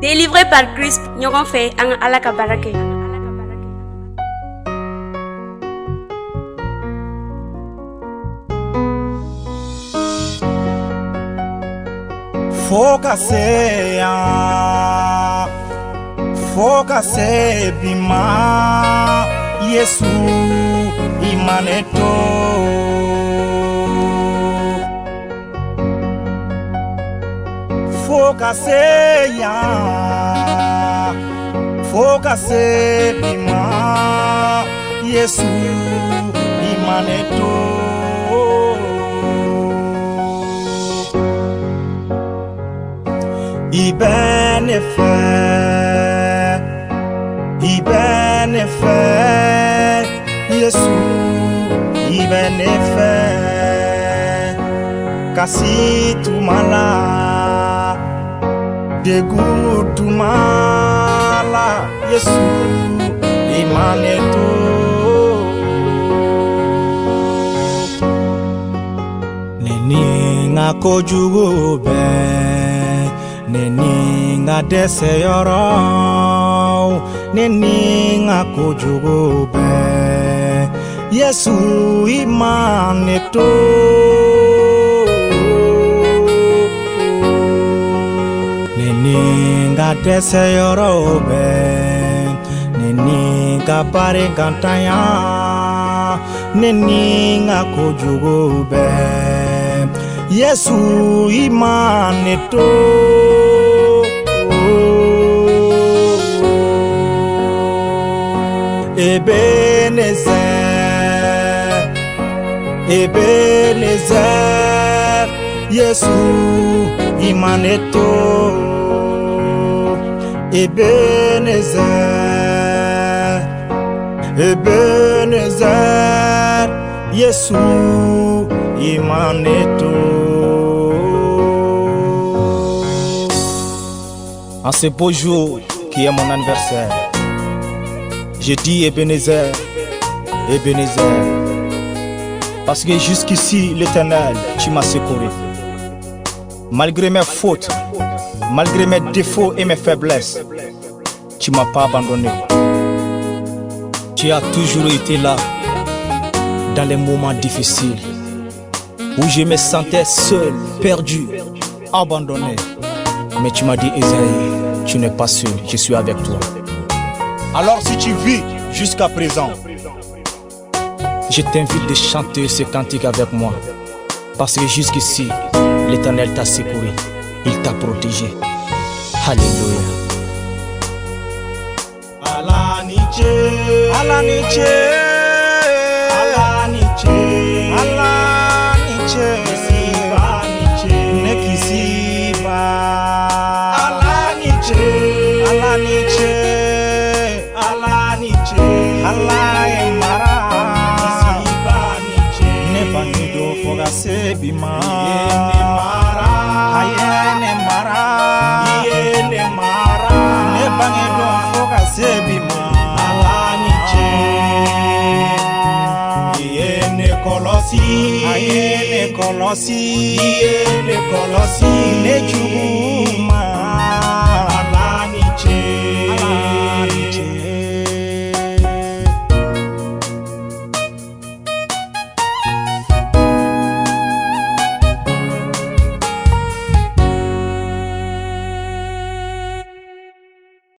Délivré par Christ, nous fait un alakabarake. Focase bima Yesu imaneto Focase bima Yesu imaneto Eben Ezer Yesu Eben Ezer Kasi tumala Degu tumala Yesu imaneto Neni ngako jugo ben Neni ngadese yoro Neni ngako jugo ben Yesu imaneto Neni ngadese yoro ben Neni ngapare kantaya Neni ngako jugo ben Yesu imaneto Eben Ezer Yesu imaneto Eben Ezer Yesu imaneto. En ce beau jour qui est mon anniversaire, je dis Eben Ezer, parce que jusqu'ici, l'Éternel, tu m'as secouru. Malgré mes fautes, malgré mes défauts et mes faiblesses, tu m'as pas abandonné. Tu as toujours été là, dans les moments difficiles, où je me sentais seul, perdu, abandonné. Mais tu m'as dit, Esaïe, tu n'es pas seul, je suis avec toi. Alors si tu vis jusqu'à présent, je t'invite de chanter ce cantique avec moi. Parce que jusqu'ici, l'Éternel t'a secouru, il t'a protégé. Alléluia. Bima ayene mara ne bange don foka sebima alaniche yene kolosi ne juma alaniche